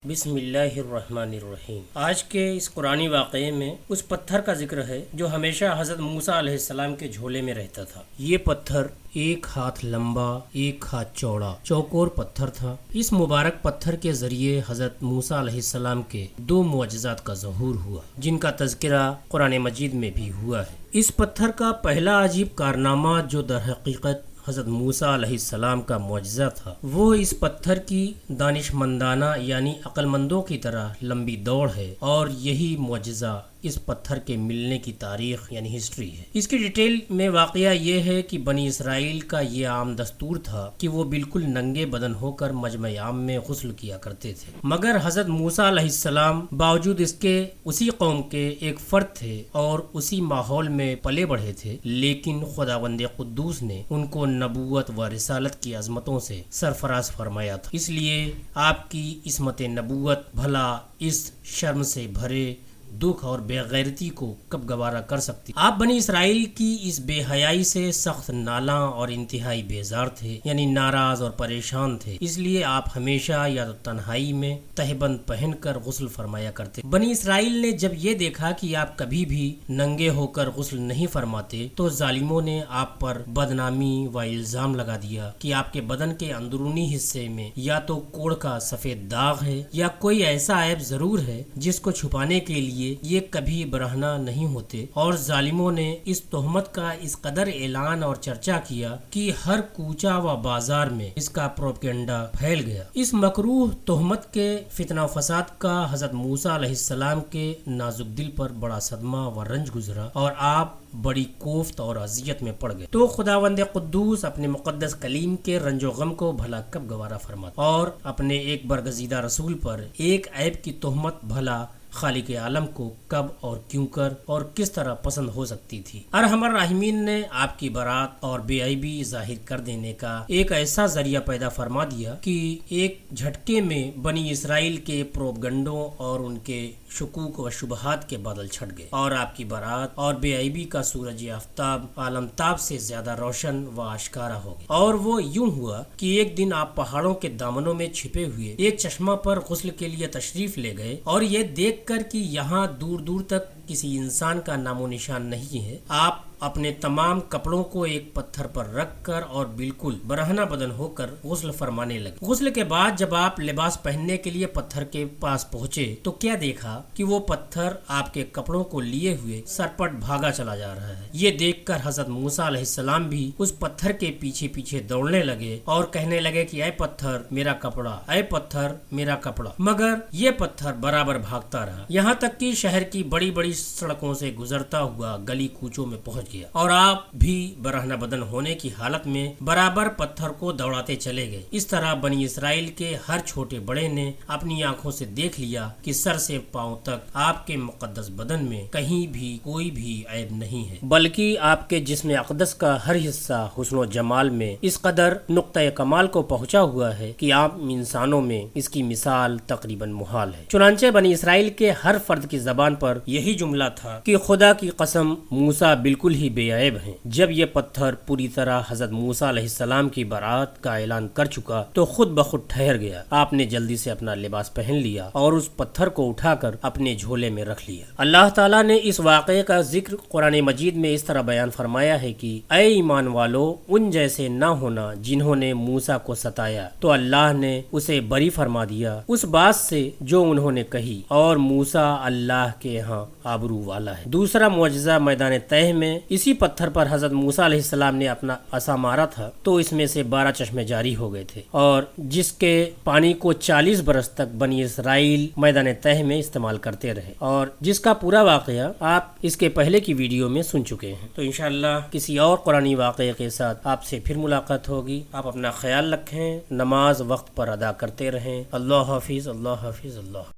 بسم اللہ الرحمن الرحیم۔ آج کے اس قرآنی واقعے میں اس پتھر کا ذکر ہے جو ہمیشہ حضرت موسیٰ علیہ السلام کے جھولے میں رہتا تھا۔ یہ پتھر 1 ہاتھ لمبا 1 ہاتھ چوڑا چوکور پتھر تھا۔ اس مبارک پتھر کے ذریعے حضرت موسیٰ علیہ السلام کے 2 معجزات کا ظہور ہوا جن کا تذکرہ قرآن مجید میں بھی ہوا ہے۔ اس پتھر کا پہلا عجیب کارنامہ جو در حقیقت حضرت موسیٰ علیہ السلام کا معجزہ تھا، وہ اس پتھر کی دانش مندانہ یعنی عقل مندوں کی طرح لمبی دوڑ ہے، اور یہی معجزہ اس پتھر کے ملنے کی تاریخ یعنی ہسٹری ہے۔ اس کی ڈیٹیل میں واقعہ یہ ہے کہ بنی اسرائیل کا یہ عام دستور تھا کہ وہ بالکل ننگے بدن ہو کر مجمع عام میں غسل کیا کرتے تھے، مگر حضرت موسیٰ علیہ السلام باوجود اس کے اسی قوم کے ایک فرد تھے اور اسی ماحول میں پلے بڑھے تھے، لیکن خداوند قدوس نے ان کو نبوت و رسالت کی عظمتوں سے سرفراز فرمایا تھا، اس لیے آپ کی عصمت نبوت بھلا اس شرم سے بھرے دکھ اور بے غیرتی کو کب گوارا کر سکتی۔ آپ بنی اسرائیل کی اس بے حیائی سے سخت نالاں اور انتہائی بیزار تھے، یعنی ناراض اور پریشان تھے، اس لیے آپ ہمیشہ یا تو تنہائی میں تہبند پہن کر غسل فرمایا کرتے۔ بنی اسرائیل نے جب یہ دیکھا کہ آپ کبھی بھی ننگے ہو کر غسل نہیں فرماتے تو ظالموں نے آپ پر بدنامی و الزام لگا دیا کہ آپ کے بدن کے اندرونی حصے میں یا تو کوڑ کا سفید داغ ہے یا کوئی ایسا عیب ضرور ہے جس کو چھپانے کے لیے یہ کبھی برہنہ نہیں ہوتے، اور ظالموں نے اس تہمت کا اس قدر اعلان اور چرچا کیا کہ ہر کوچہ و بازار میں اس کا پروپیگنڈا پھیل گیا۔ اس مکروہ تہمت کے فتنہ و فساد کا حضرت موسیٰ علیہ السلام کے نازک دل پر بڑا صدمہ و رنج گزرا اور آپ بڑی کوفت اور اذیت میں پڑ گئے۔ تو خداوند قدوس اپنے مقدس کلیم کے رنج و غم کو بھلا کب گوارا فرماتا، اور اپنے ایک برگزیدہ رسول پر ایک عیب کی تہمت بھلا خالق عالم کو کب اور کیوں کر اور کس طرح پسند ہو سکتی تھی۔ ارحم الراحمین نے آپ کی برات اور بے عیبی ظاہر کر دینے کا ایک ایسا ذریعہ پیدا فرما دیا کہ ایک جھٹکے میں بنی اسرائیل کے پروپگنڈوں اور ان کے شکوک و شبہات کے بادل چھٹ گئے، اور آپ کی برات اور بے عیبی کا سورج آفتاب عالم تاب سے زیادہ روشن و آشکارا ہو گیا۔ اور وہ یوں ہوا کہ ایک دن آپ پہاڑوں کے دامنوں میں چھپے ہوئے ایک چشمہ پر غسل کے لیے تشریف لے گئے، اور یہ دیکھ کر کہ یہاں دور دور تک کسی انسان کا نام و نشان نہیں ہے، آپ اپنے تمام کپڑوں کو ایک پتھر پر رکھ کر اور بالکل برہنہ بدن ہو کر غسل فرمانے لگے۔ غسل کے بعد جب آپ لباس پہننے کے لیے پتھر کے پاس پہنچے تو کیا دیکھا کہ وہ پتھر آپ کے کپڑوں کو لیے ہوئے سرپٹ بھاگا چلا جا رہا ہے۔ یہ دیکھ کر حضرت موسیٰ علیہ السلام بھی اس پتھر کے پیچھے پیچھے دوڑنے لگے اور کہنے لگے کہ اے پتھر میرا کپڑا، اے پتھر میرا کپڑا، مگر یہ پتھر برابر بھاگتا رہا، یہاں تک کہ شہر کی بڑی بڑی سڑکوں سے گزرتا ہوا گلی کوچوں میں پہنچ گیا، اور آپ بھی برہنہ بدن ہونے کی حالت میں برابر پتھر کو دوڑاتے چلے گئے۔ اس طرح بنی اسرائیل کے ہر چھوٹے بڑے نے اپنی آنکھوں سے دیکھ لیا کہ سر سے پاؤں تک آپ کے مقدس بدن میں کہیں بھی کوئی بھی عیب نہیں ہے، بلکہ آپ کے جسم اقدس کا ہر حصہ حسن و جمال میں اس قدر نقطۂ کمال کو پہنچا ہوا ہے کہ عام انسانوں میں اس کی مثال تقریباً محال ہے۔ چنانچہ بنی اسرائیل کے ہر فرد کی زبان پر یہی جملہ تھا کہ خدا کی قسم موسیٰ بالکل ہی بے عیب ہیں۔ جب یہ پتھر پوری طرح حضرت موسیٰ علیہ السلام کی برات کا اعلان کر چکا تو خود بخود ٹھہر گیا۔ آپ نے جلدی سے اپنا لباس پہن لیا اور اس پتھر کو اٹھا کر اپنے جھولے میں رکھ لیا۔ اللہ تعالیٰ نے اس واقعے کا ذکر قرآن مجید میں اس طرح بیان فرمایا ہے کہ اے ایمان والو، ان جیسے نہ ہونا جنہوں نے موسیٰ کو ستایا تو اللہ نے اسے بری فرما دیا اس بات سے جو انہوں نے کہی، اور موسیٰ اللہ کے ہاں آبرو والا ہے۔ دوسرا معجزہ میدان طے میں اسی پتھر پر حضرت موسیٰ علیہ السلام نے اپنا عصا مارا تھا تو اس میں سے 12 چشمے جاری ہو گئے تھے، اور جس کے پانی کو 40 برس تک بنی اسرائیل میدان طے میں استعمال کرتے رہے، اور جس کا پورا واقعہ آپ اس کے پہلے کی ویڈیو میں سن چکے ہیں۔ تو انشاءاللہ کسی اور قرآنی واقعے کے ساتھ آپ سے پھر ملاقات ہوگی۔ آپ اپنا خیال رکھیں، نماز وقت پر ادا کرتے رہیں۔ اللہ حافظ، اللہ حافظ، اللہ